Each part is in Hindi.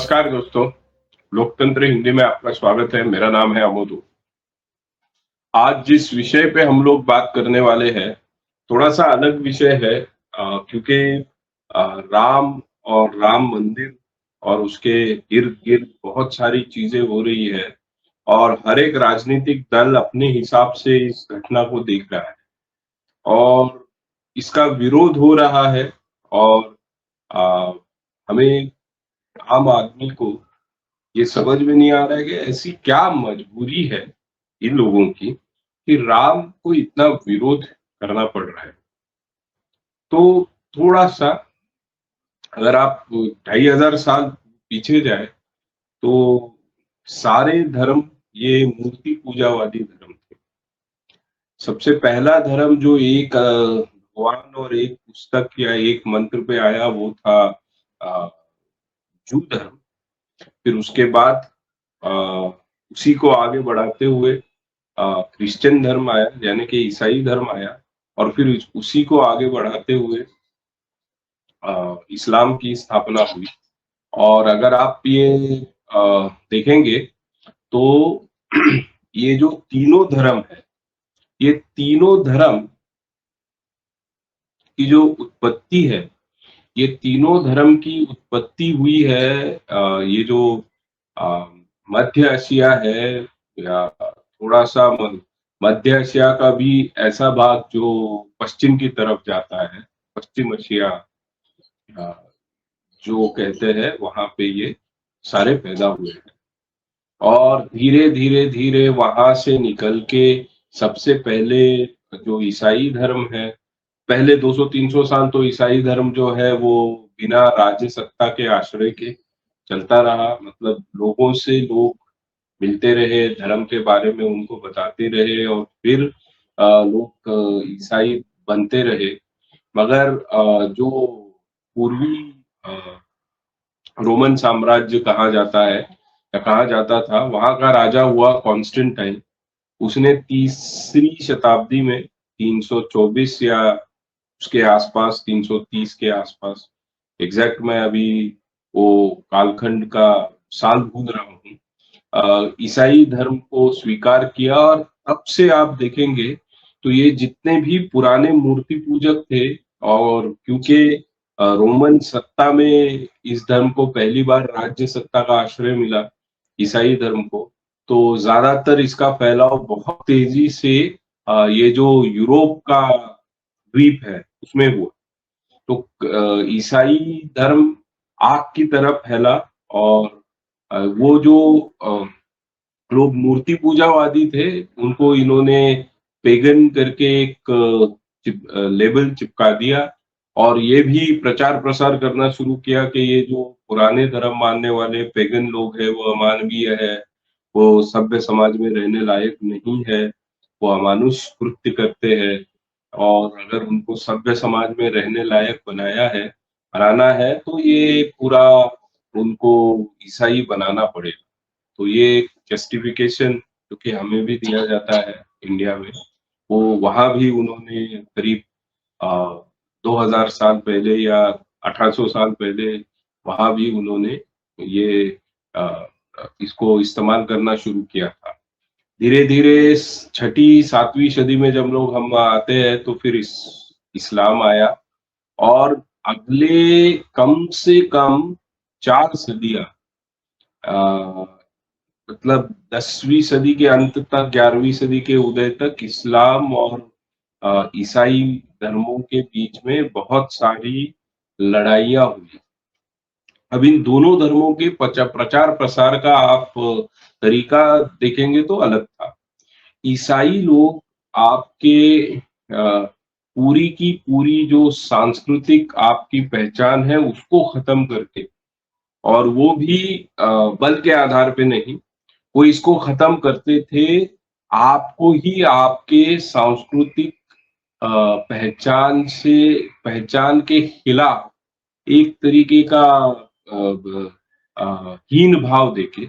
नमस्कार दोस्तों, लोकतंत्र हिंदी में आपका स्वागत है। मेरा नाम है अमोदू। आज जिस विषय पे हम लोग बात करने वाले हैं, थोड़ा-सा अलग विषय है क्योंकि राम और राम मंदिर और उसके इर्द-गिर्द बहुत सारी चीज़ें हो रही है और हर एक राजनीतिक दल अपने हिसाब से इस घटना को देख रहा है और इसका विरोध हो रहा है और अ, हमें आम आदमी को ये समझ में नहीं आ रहा है कि ऐसी क्या मजबूरी है इन लोगों की कि राम को इतना विरोध करना पड़ रहा है। तो थोड़ा-सा अगर आप 2500 साल पीछे जाएँ तो सारे धर्म ये मूर्ति पूजावादी धर्म थे। सबसे पहला धर्म जो एक भगवान और एक पुस्तक या एक मंत्र पे आया वो था अ, जूत धर्म। फिर उसके बाद अ, उसी को आगे बढ़ाते हुए क्रिश्चियन धर्म आया यानी कि ईसाई धर्म आया और फिर उसी को आगे बढ़ाते हुए इस्लाम की स्थापना हुई। और अगर आप ये देखेंगे तो ये जो तीनों धर्म है, ये तीनों धर्म की जो उत्पत्ति है, ये तीनों धर्म की उत्पत्ति हुई है ये जो अ, मध्य एशिया है या थोड़ा-सा मध्य एशिया का भी ऐसा भाग जो पश्चिम की तरफ जाता है, पश्चिम एशिया अ, जो कहते हैं वहाँ पे ये सारे पैदा हुए हैं। और धीरे-धीरे वहाँ से निकल के सबसे पहले जो ईसाई धर्म है, पहले 200-300 साल तो ईसाई धर्म जो है वो बिना राज्य सत्ता के आश्रय के चलता रहा। मतलब लोगों से लोग मिलते रहे, धर्म के बारे में उनको बताते रहे और फिर लोग ईसाई बनते रहे। मगर जो पूर्वी अ, रोमन साम्राज्य कहा जाता है या कहा जाता था, वहाँ का राजा हुआ कॉन्स्टेंटाइन। उसने तीसरी शताब्दी में 324 या उसके आसपास 330 के आसपास एग्जैक्ट मैं अभी वो कालखंड का साल भूल रहा हूँ ईसाई धर्म को स्वीकार किया और तब से आप देखेंगे तो ये जितने भी पुराने मूर्ति पूजक थे और क्योंकि रोमन सत्ता में इस धर्म को पहली बार राज्य सत्ता का आश्रय मिला ईसाई धर्म को तो ज्यादातर इसका फैलाव बहुत तेजी से ये जो यूरोप का द्वीप है उसमें हुआ तो ईसाई धर्म आग की तरह फैला और वो जो अ, लोग मूर्ति पूजावादी थे, उनको इन्होंने पेगन करके एक लेबल चिपका दिया और ये भी प्रचार-प्रसार करना शुरू किया कि ये जो पुराने धर्म मानने वाले पेगन लोग हैं, वो अमानवीय है, वो सभ्य समाज में रहने लायक नहीं है, वो अमानुष कृत्य करते हैं और अगर उनको सभ्य समाज में रहने लायक बनाना है, तो ये पूरा उनको ईसाई बनाना पड़ेगा। तो ये एक जस्टिफिकेशन जो कि हमें भी दिया जाता है इंडिया में, वो वहाँ भी उन्होंने करीब अ, 2000 साल पहले या 1800 साल पहले वहाँ भी उन्होंने ये इसको इस्तेमाल करना शुरू किया था। धीरे-धीरे छठी, 7वीं सदी में जब लोग हम आते हैं तो फिर इस्लाम आया और अगले कम से कम 4 सदियाँ अ, मतलब 10वीं सदी के अंत तक 11वीं सदी के उदय तक इस्लाम और ईसाई धर्मों के बीच में बहुत सारी लड़ाइयाँ हुई। अब इन दोनों धर्मों के प्रचार-प्रसार का आप तरीका देखेंगे तो अलग था। ईसाई लोग आपके पूरी की पूरी जो सांस्कृतिक आपकी पहचान है उसको खत्म करके और वो भी अ, बल के आधार पे नहीं, वो इसको खत्म करते थे आपको ही आपके सांस्कृतिक अ, पहचान के खिलाफ एक तरीके का हीन भाव देके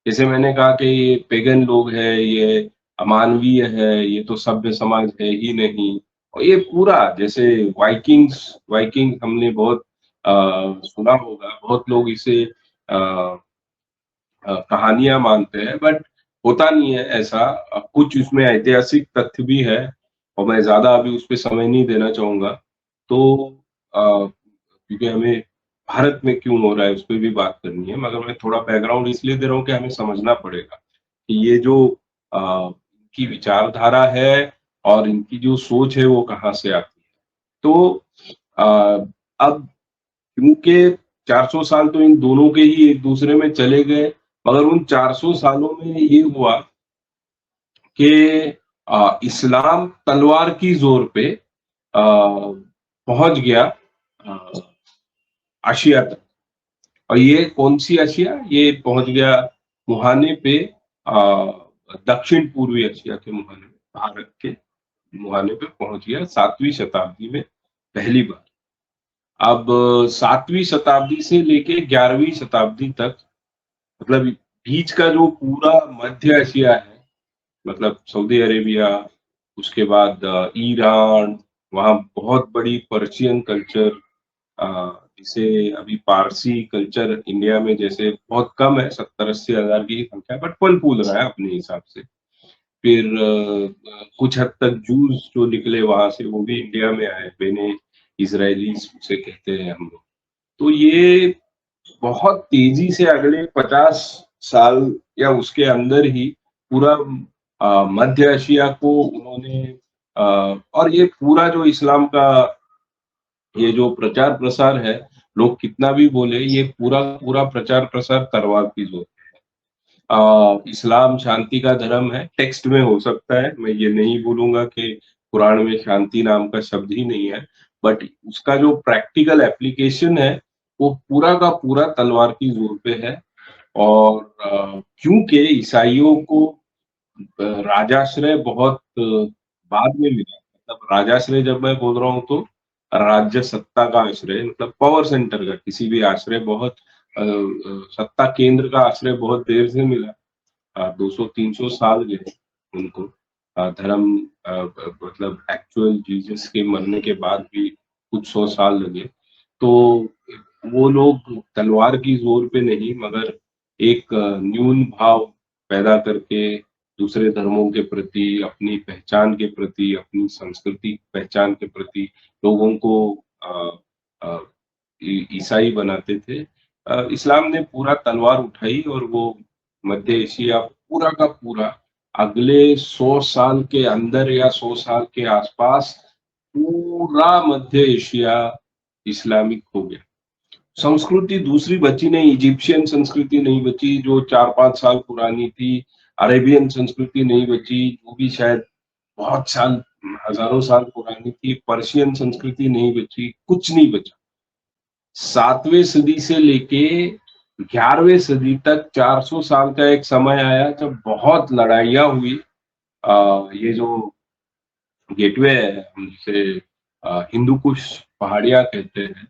जैसे मैंने कहा कि ये पेगन लोग हैं, ये अमानवीय है, ये तो सभ्य समाज है ही नहीं। और ये पूरा जैसे वाइकिंग्स वाइकिंग हमने बहुत सुना होगा, बहुत लोग इसे कहानियां मानते हैं, बट होता नहीं है ऐसा। कुछ उसमें ऐतिहासिक तथ्य भी है और मैं ज्यादा अभी उस पे समय नहीं देना चाहूंगा। तो क्योंकि हमें भारत में क्यों हो रहा है उस पर भी बात करनी है, मगर मैं थोड़ा बैकग्राउंड इसलिए दे रहा हूँ कि हमें समझना पड़ेगा कि ये जो इनकी विचारधारा है और इनकी जो सोच है वो कहाँ से आती है। तो अ, अब क्योंकि 400 साल तो इन दोनों के ही एक दूसरे में चले गए, मगर उन 400 सालों में ये हुआ कि इस्लाम तलवार की जोर पे पहुंच गया आशिया तक। और ये कौन सी एशिया, ये पहुंच गया मुहाने पे, दक्षिण पूर्वी एशिया के मुहाने पे, भारत के मुहाने पे पहुंच गया 7वीं शताब्दी में पहली बार। अब 7वीं शताब्दी से लेके 11वीं शताब्दी तक, मतलब बीच का जो पूरा मध्य एशिया है, मतलब सऊदी अरेबिया, उसके बाद ईरान, वहाँ बहुत बड़ी पर्शियन कल्चर, जिसे अभी पारसी कल्चर इंडिया में जैसे बहुत कम है, 70-80 हजार की संख्या, बट फल फूल रहा है अपने हिसाब से। फिर कुछ हद तक जूस जो निकले वहां से वो भी इंडिया में आए, बेने इजरायली उसे कहते हैं हम लोग। तो ये बहुत तेजी से अगले 50 साल या उसके अंदर ही पूरा मध्य एशिया को उन्होंने, और ये पूरा जो इस्लाम का ये जो प्रचार प्रसार है, लोग कितना भी बोले, ये पूरा पूरा प्रचार प्रसार तलवार की जोर। इस्लाम शांति का धर्म है, टेक्स्ट में हो सकता है, मैं ये नहीं बोलूंगा कि कुरान में शांति नाम का शब्द ही नहीं है, बट उसका जो प्रैक्टिकल एप्लीकेशन है वो पूरा का पूरा तलवार की जोर पे है। और क्योंकि ईसाइयों को राजाश्रय बहुत बाद में मिला, मतलब राजाश्रय जब मैं बोल रहा हूँ तो राज्य सत्ता का आश्रय, मतलब पावर सेंटर का किसी भी आश्रय बहुत सत्ता केंद्र का आश्रय बहुत देर से मिला। 200-300 साल गए उनको, धर्म मतलब एक्चुअल जीसस के मरने के बाद भी कुछ 100 साल लगे। तो वो लोग तलवार की जोर पे नहीं, मगर एक न्यून भाव पैदा करके दूसरे धर्मों के प्रति, अपनी पहचान के प्रति, अपनी सांस्कृतिक पहचान के प्रति लोगों को अ, अ, ईसाई बनाते थे। इस्लाम ने पूरा तलवार उठाई और वो मध्य एशिया पूरा का पूरा अगले 100 साल के अंदर या 100 साल के आसपास पूरा मध्य एशिया इस्लामिक हो गया। संस्कृति दूसरी बची नहीं, इजिप्शियन संस्कृति नहीं बची जो 4-5 साल पुरानी थी, अरेबियन संस्कृति नहीं बची जो भी शायद बहुत साल, हजारों साल पुरानी थी, पर्शियन संस्कृति नहीं बची, कुछ नहीं बचा। 7वीं सदी से लेके 11वीं सदी तक 400 साल का एक समय आया जब बहुत लड़ाइयाँ हुई। ये जो गेटवे है, हम जिसे हिंदू कुश पहाड़ियाँ कहते हैं,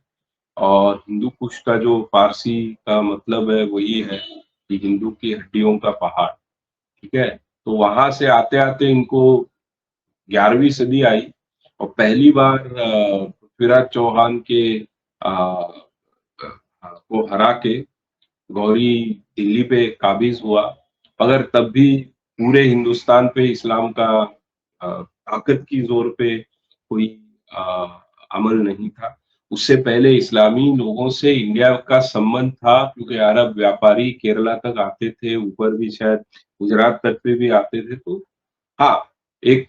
और हिंदू कुश का जो फारसी का मतलब है वो ये है कि हिंदू की हड्डियों का पहाड़, ठीक है? तो वहां से आते आते इनको 11वीं सदी आई और पहली बार पृथ्वीराज चौहान के को हरा के गौरी दिल्ली पे काबिज हुआ, मगर तब भी पूरे हिंदुस्तान पे इस्लाम का ताकत की जोर पे कोई अ, अमल नहीं था। उससे पहले इस्लामी लोगों से इंडिया का संबंध था, क्योंकि अरब व्यापारी केरला तक आते थे, ऊपर भी शायद गुजरात तक पे भी आते थे। तो हाँ, एक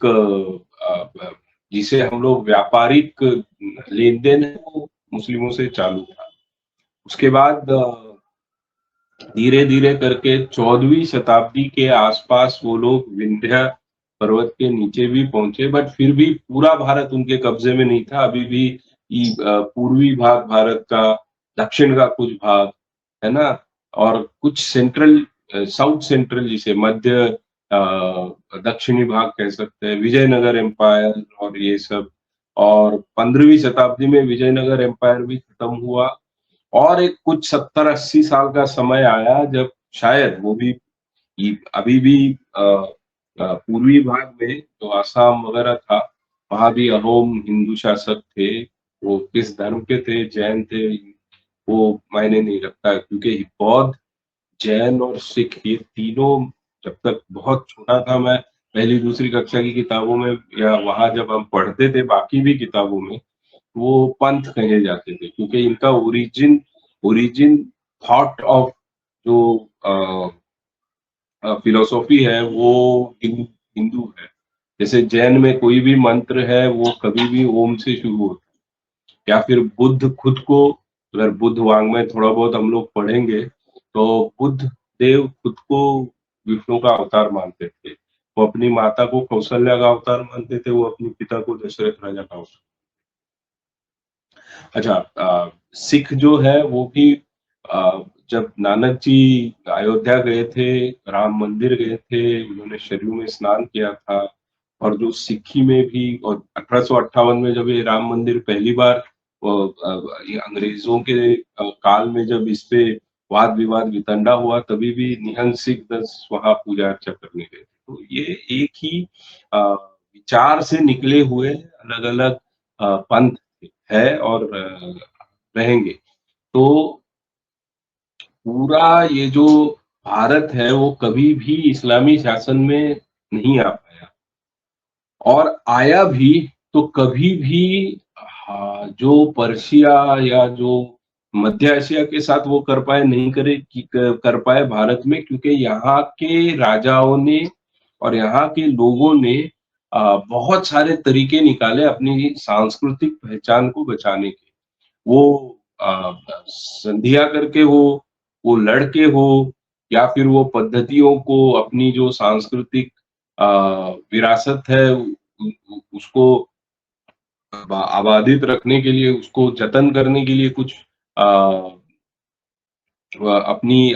जिसे हम लोग व्यापारिक लेन-देन है वो मुस्लिमों से चालू था। उसके बाद धीरे-धीरे करके 14वीं शताब्दी के आसपास वो लोग विंध्य पर्वत के नीचे भी पहुंचे, बट फिर भी पूरा भारत उनके कब्जे में नहीं था। अभी भी पूर्वी भाग भारत का, दक्षिण का कुछ भाग, है ना? और कुछ सेंट्रल, साउथ सेंट्रल जिसे मध्य दक्षिणी भाग कह सकते हैं, विजयनगर एम्पायर और ये सब। और 15वीं शताब्दी में विजयनगर एम्पायर भी खत्म हुआ और एक कुछ 70-80 साल का समय आया जब शायद वो भी अभी भी पूर्वी भाग में जो आसाम वगैरह था, वहाँ भी अहोम हिंदू शासक थे। वो किस धर्म के थे? जैन थे, वो मायने नहीं रखता है, क्योंकि बौद्ध, जैन और सिख ये तीनों, जब तक बहुत छोटा था मैं, पहली दूसरी कक्षा की किताबों में या वहाँ जब हम पढ़ते थे बाकी भी किताबों में, वो पंथ कहे जाते थे, क्योंकि इनका ओरिजिन ओरिजिन थॉट ऑफ जो फिलॉसफी है वो हिंदू है। जैसे जैन में कोई भी मंत्र है वो कभी भी ओम से शुरू होता है, या फिर बुद्ध खुद को, अगर बुद्ध वाङ्मय थोड़ा बहुत हम लोग पढ़ेंगे तो बुद्ध देव खुद को विष्णु का अवतार मानते थे। वो अपनी माता को कौशल्या का अवतार मानते थे, वो अपने पिता को दशरथ राजा का अवतार। अच्छा, सिख जो है वो भी जब नानक जी अयोध्या गए थे, राम मंदिर गए थे, उन्होंने सरयू में स्नान किया था, और जो सिक्खी में भी, और 1858 में जब ये राम मंदिर पहली बार ये अंग्रेजों के काल में जब इस पे वाद विवाद वितंडा हुआ, तभी भी निहंग सिख दस वहां पूजा अर्चा करने गए थे। तो ये एक ही विचार से निकले हुए अलग अलग पंथ है, और रहेंगे। तो पूरा ये जो भारत है वो कभी भी इस्लामी शासन में नहीं आ पाया, और आया भी तो कभी भी जो पर्शिया या जो मध्य एशिया के साथ वो कर पाए, नहीं करे कि कर पाए भारत में, क्योंकि यहाँ के राजाओं ने और यहाँ के लोगों ने बहुत सारे तरीके निकाले अपनी सांस्कृतिक पहचान को बचाने के। वो संधिया करके हो, वो लड़के हो, या फिर वो पद्धतियों को, अपनी जो सांस्कृतिक विरासत है उसको आबादित रखने के लिए, उसको जतन करने के लिए कुछ अपनी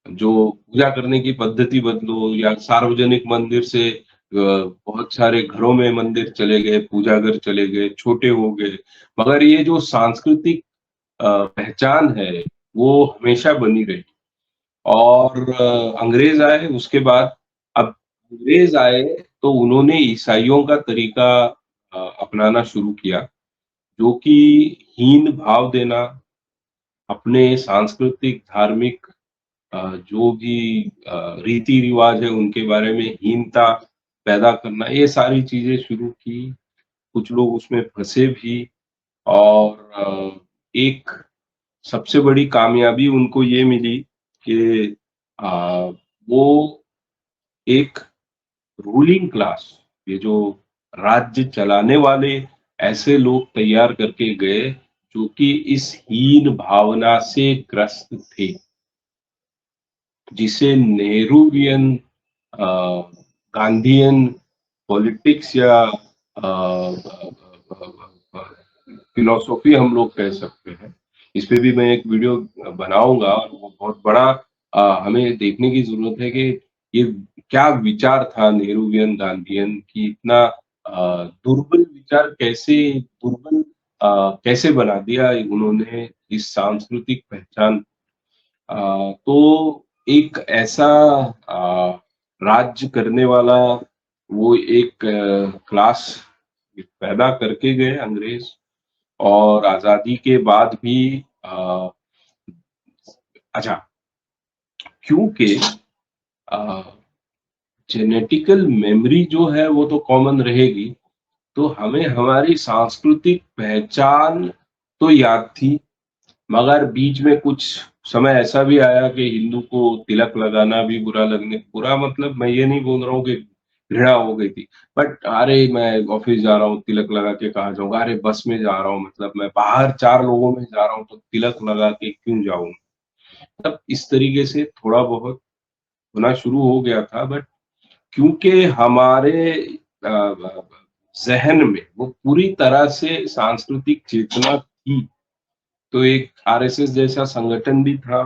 जो पूजा करने की पद्धति बदलो, या सार्वजनिक मंदिर से बहुत सारे घरों में मंदिर चले गए, पूजा घर चले गए, छोटे हो गए, मगर ये जो सांस्कृतिक पहचान है वो हमेशा बनी रही। और अंग्रेज आए उसके बाद, अब अंग्रेज आए तो उन्होंने ईसाइयों का तरीका अपनाना शुरू किया, जो कि हीन भाव देना, अपने सांस्कृतिक धार्मिक जो भी रीति रिवाज है उनके बारे में हीनता पैदा करना, ये सारी चीजें शुरू की। कुछ लोग उसमें फंसे भी, और एक सबसे बड़ी कामयाबी उनको ये मिली कि वो एक रूलिंग क्लास, ये जो राज्य चलाने वाले ऐसे लोग तैयार करके गए जो कि इस हीन भावना से ग्रस्त थे, जिसे नेहरूवियन गांधीयन पॉलिटिक्स या फिलोसॉफी हम लोग कह सकते हैं। इस पे भी मैं एक वीडियो बनाऊंगा, और वो बहुत बड़ा हमें देखने की जरूरत है कि ये क्या विचार था नेहरूवियन गांधीयन की, इतना दुर्बल विचार कैसे बना दिया उन्होंने इस सांस्कृतिक पहचान। तो एक ऐसा राज्य करने वाला वो एक क्लास पैदा करके गए अंग्रेज, और आजादी के बाद भी अ, अच्छा, क्योंकि जेनेटिकल मेमोरी जो है वो तो कॉमन रहेगी, तो हमें हमारी सांस्कृतिक पहचान तो याद थी, मगर बीच में कुछ समय ऐसा भी आया कि हिंदू को तिलक लगाना भी बुरा मतलब मैं ये नहीं बोल रहा हूँ कि घृणा हो गई थी, बट अरे मैं ऑफिस जा रहा हूँ तिलक लगा के कहाँ जाऊंगा, अरे बस में जा रहा हूँ, मतलब मैं बाहर 4 लोगों में जा रहा हूँ तो तिलक लगा के क्यों जाऊं। तब इस तरीके से थोड़ा बहुत होना शुरू हो गया था, बट क्योंकि हमारे जहन में वो पूरी तरह से सांस्कृतिक चेतना थी, तो एक आरएसएस जैसा संगठन भी था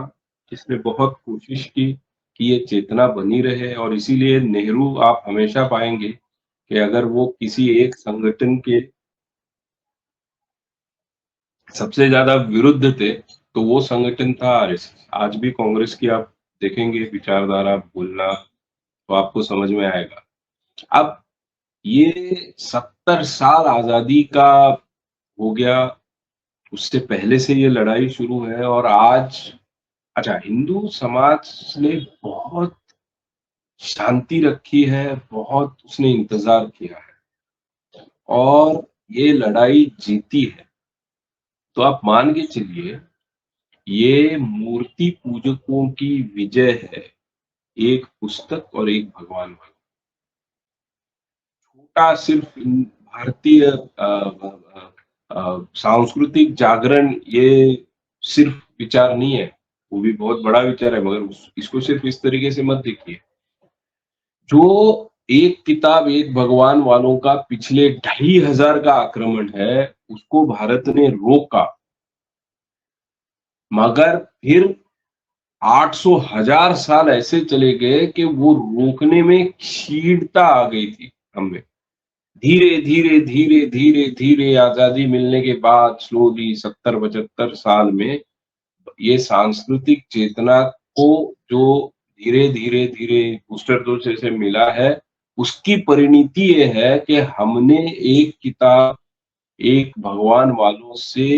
जिसने बहुत कोशिश की कि ये चेतना बनी रहे, और इसीलिए नेहरू आप हमेशा पाएंगे कि अगर वो किसी एक संगठन के सबसे ज्यादा विरुद्ध थे तो वो संगठन था आरएसएस। आज भी कांग्रेस की आप देखेंगे विचारधारा बोलना तो आपको समझ में आएगा। अब ये 70 साल आजादी का हो गया, उससे पहले से ये लड़ाई शुरू है और आज अच्छा हिंदू समाज ने बहुत शांति रखी है, बहुत उसने इंतज़ार किया है और ये लड़ाई जीती है। तो आप मान के चलिए, ये मूर्ति पूजकों की विजय है, एक पुस्तक और एक भगवान वाला। छोटा सिर्फ भारतीय सांस्कृतिक जागरण ये सिर्फ विचार नहीं है, वो भी बहुत बड़ा विचार है मगर इसको सिर्फ इस तरीके से मत देखिए। जो एक किताब एक भगवान वालों का पिछले 2500 का आक्रमण है, उसको भारत ने रोका। मगर फिर 800 1000 साल ऐसे चले गए कि वो रोकने में क्षीणता आ गई थी हमें। धीरे, धीरे, धीरे, धीरे, धीरे आज़ादी मिलने के बाद स्लोली 70-75 साल में ये सांस्कृतिक चेतना को जो धीरे, धीरे, धीरे बूस्टर डोज़ जैसे मिला है, उसकी परिणति ये है कि हमने एक किताब, एक भगवान वालों से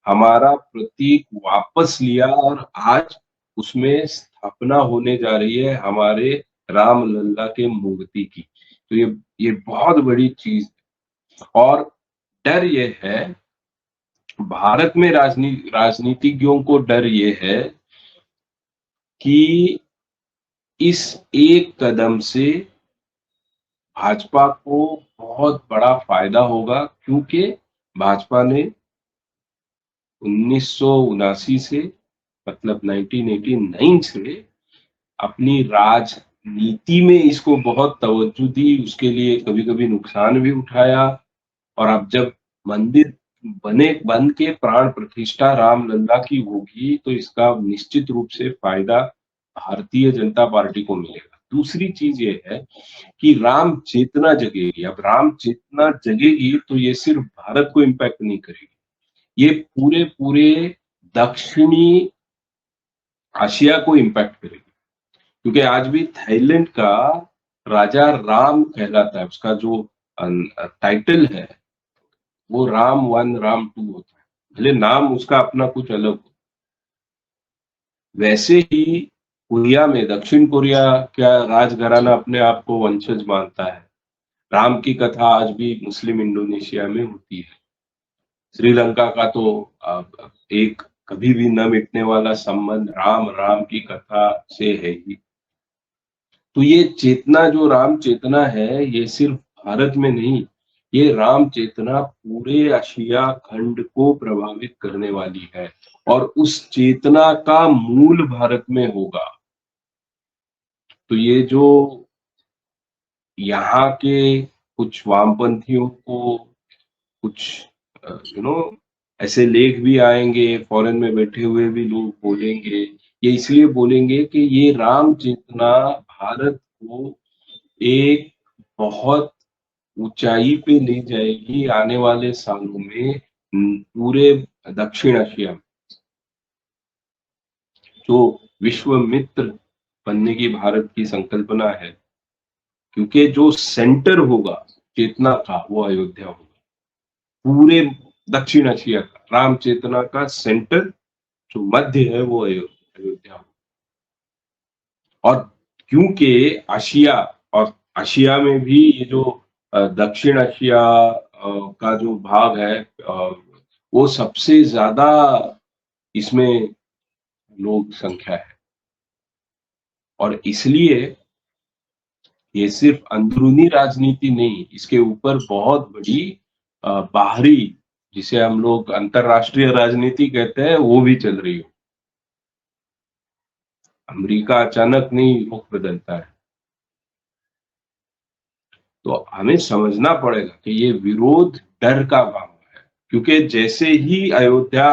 हमारा प्रतीक वापस लिया और आज उसमें स्थापना होने जा रही है हमारे रामलला के मूर्ति की। तो ये बहुत बड़ी चीज़ है और डर ये है, भारत में राजनीतिज्ञों को डर ये है कि इस एक कदम से भाजपा को बहुत बड़ा फ़ायदा होगा क्योंकि भाजपा ने 1979 से मतलब 1989 से अपनी राजनीति में इसको बहुत तवज्जो दी, उसके लिए कभी-कभी नुकसान भी उठाया और अब जब मंदिर बन के प्राण प्रतिष्ठा रामलला की होगी, तो इसका निश्चित रूप से फ़ायदा भारतीय जनता पार्टी को मिलेगा। दूसरी चीज़ ये है कि राम चेतना जगेगी, अब राम चेतना जगेगी तो ये सिर्फ भारत को इम्पैक्ट नहीं करेगी, ये पूरे-पूरे दक्षिणी आशिया को इम्पैक्ट करेगी। क्योंकि आज भी थाईलैंड का राजा राम कहलाता है, उसका जो टाइटल है, वो राम 1, राम 2 होता है। भले नाम उसका अपना कुछ अलग हो। वैसे ही कोरिया में दक्षिण कोरिया का राजघराना अपने आप को वंशज मानता है। राम की कथा आज भी मुस्लिम इंडोनेशिया में होती है। श्रीलंका का तो एक कभी भी न मिटने वाला संबंध राम की कथा से है ही। तो ये चेतना जो राम चेतना है, ये सिर्फ भारत में नहीं, ये राम चेतना पूरे एशिया खंड को प्रभावित करने वाली है और उस चेतना का मूल भारत में होगा। तो ये जो यहाँ के कुछ वामपंथियों को कुछ ऐसे लेख भी आएँगे, फ़ॉरेन में बैठे हुए भी लोग बोलेंगे, ये इसलिए बोलेंगे कि ये राम चेतना भारत को एक बहुत ऊँचाई पे ले जाएगी आने वाले सालों में पूरे दक्षिण एशिया में। जो विश्व मित्र बनने की भारत की संकल्पना है, क्योंकि जो सेंटर होगा चेतना का वो अयोध्या होगा। पूरे दक्षिण एशिया का राम चेतना का सेंटर जो मध्य है वो अयोध्या और क्योंकि आशिया और आशिया में भी ये जो दक्षिण एशिया का जो भाग है वो सबसे ज्यादा इसमें लोग संख्या है और इसलिए ये सिर्फ अंदरूनी राजनीति नहीं, इसके ऊपर बहुत बड़ी बाहरी जिसे हम लोग अंतरराष्ट्रीय राजनीति कहते हैं वो भी चल रही हो। अमेरिका अचानक नहीं रुख बदलता है। तो हमें समझना पड़ेगा कि ये विरोध डर का भाव है, क्योंकि जैसे ही अयोध्या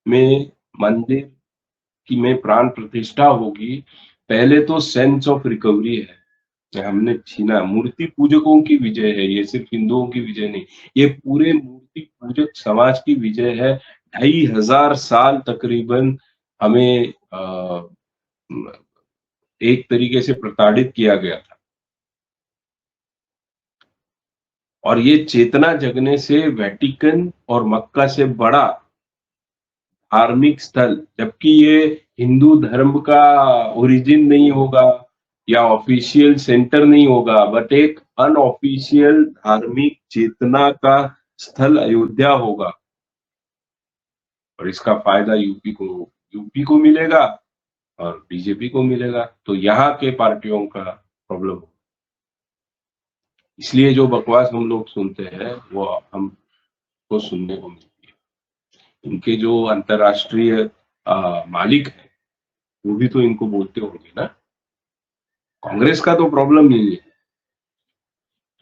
में मंदिर की में प्राण प्रतिष्ठा होगी, पहले तो सेंस ऑफ रिकवरी है कि हमने छीना, मूर्ति पूजकों की विजय है, ये सिर्फ हिंदुओं की विजय नहीं, ये पूरे मूर्ति पूजक समाज की विजय है। 2500 साल तकरीबन हमें एक तरीके से प्रताड़ित किया गया था। और ये चेतना जगने से वेटिकन और मक्का से बड़ा धार्मिक स्थल, जबकि ये हिंदू धर्म का ओरिजिन नहीं होगा या ऑफिशियल सेंटर नहीं होगा, बट एक अनऑफिशियल धार्मिक चेतना का स्थल अयोध्या होगा। और इसका फायदा यूपी को मिलेगा और बीजेपी को मिलेगा। तो यहाँ के पार्टियों का प्रॉब्लम, इसलिए जो बकवास हम लोग सुनते हैं वो हमको सुनने को मिलती है। इनके जो अंतरराष्ट्रीय मालिक है वो भी तो इनको बोलते होंगे ना। कांग्रेस का तो प्रॉब्लम नहीं है,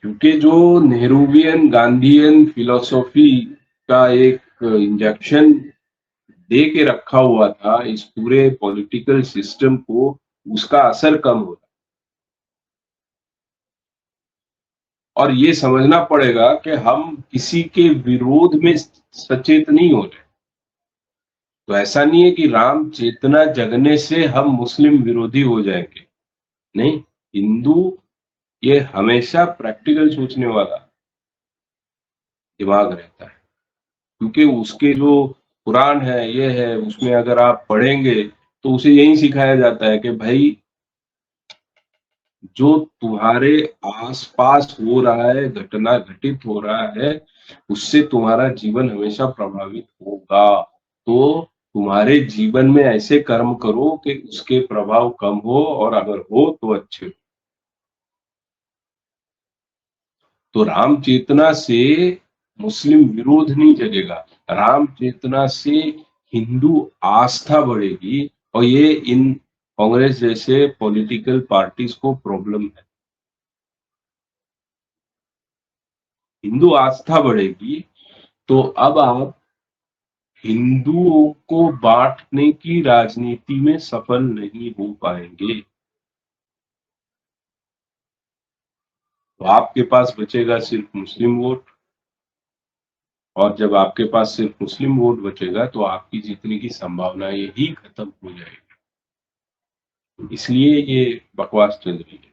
क्योंकि जो नेहरूवियन गांधीयन फिलोसॉफी का एक इंजेक्शन दे के रखा हुआ था इस पूरे पॉलिटिकल सिस्टम को, उसका असर कम हो रहा है। और ये समझना पड़ेगा कि हम किसी के विरोध में सचेत नहीं हो रहे। तो ऐसा नहीं है कि राम चेतना जगने से हम मुस्लिम विरोधी हो जाएंगे, नहीं। हिंदू ये हमेशा प्रैक्टिकल सोचने वाला दिमाग रहता है, क्योंकि उसके जो कुरान है ये है, उसमें अगर आप पढ़ेंगे तो उसे यही सिखाया जाता है कि भाई जो तुम्हारे आसपास हो रहा है, घटना घटित हो रहा है, उससे तुम्हारा जीवन हमेशा प्रभावित होगा। तो तुम्हारे जीवन में ऐसे कर्म करो कि उसके प्रभाव कम हो, और अगर हो तो अच्छे हो। तो राम चेतना से मुस्लिम विरोध नहीं जगेगा, राम चेतना से हिंदू आस्था बढ़ेगी। और ये इन कांग्रेस जैसे पॉलिटिकल पार्टीज को प्रॉब्लम है। हिंदू आस्था बढ़ेगी तो अब आप हिंदुओं को बांटने की राजनीति में सफल नहीं हो पाएंगे। तो आपके पास बचेगा सिर्फ मुस्लिम वोट, और जब आपके पास सिर्फ मुस्लिम वोट बचेगा तो आपकी जीतने की संभावनाएं ही खत्म हो जाएगी। इसलिए ये बकवास चल रही है।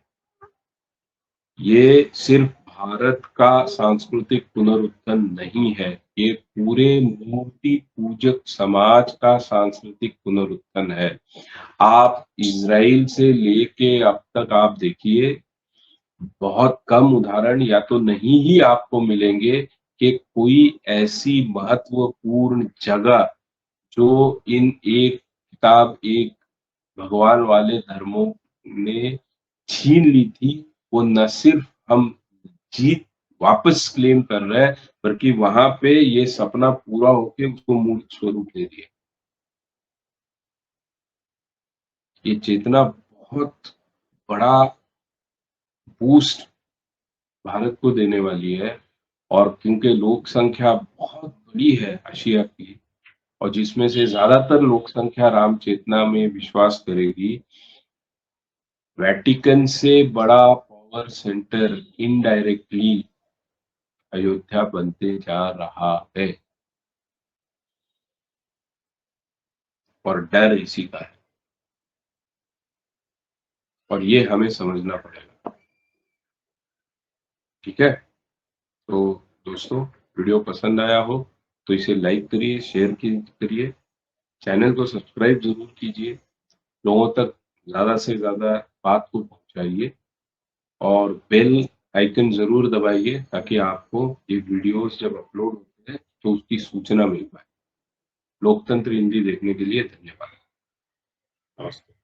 ये सिर्फ भारत का सांस्कृतिक पुनरुत्थान नहीं है, ये पूरे मूर्ति पूजक समाज का सांस्कृतिक पुनरुत्थान है। आप इजराइल से लेके अब तक आप देखिए, बहुत कम उदाहरण या तो नहीं ही आपको मिलेंगे कि कोई ऐसी महत्वपूर्ण जगह जो इन एक किताब एक भगवान वाले धर्मों ने छीन ली थी, वो न सिर्फ हम जीत वापस क्लेम कर रहे हैं, बल्कि वहां पे ये सपना पूरा होके उसको मूर्त स्वरूप दे दिया। ये चेतना बहुत बड़ा बूस्ट भारत को देने वाली है। और क्योंकि लोक संख्या बहुत बड़ी है एशिया की, और जिसमें से ज्यादातर लोक संख्या राम चेतना में विश्वास करेगी, वेटिकन से बड़ा पावर सेंटर इनडायरेक्टली अयोध्या बनते जा रहा है। और डर इसी का है, और ये हमें समझना पड़ेगा। ठीक है, तो दोस्तों, वीडियो पसंद आया हो तो इसे लाइक करिए, शेयर करिए, चैनल को सब्सक्राइब जरूर कीजिए, लोगों तक ज्यादा से ज्यादा बात को पहुंचाइए, और बेल आइकन जरूर दबाइए ताकि आपको ये वीडियोस जब अपलोड होते हैं तो उसकी सूचना मिल पाए। लोकतंत्र हिंदी देखने के लिए धन्यवाद। नमस्ते।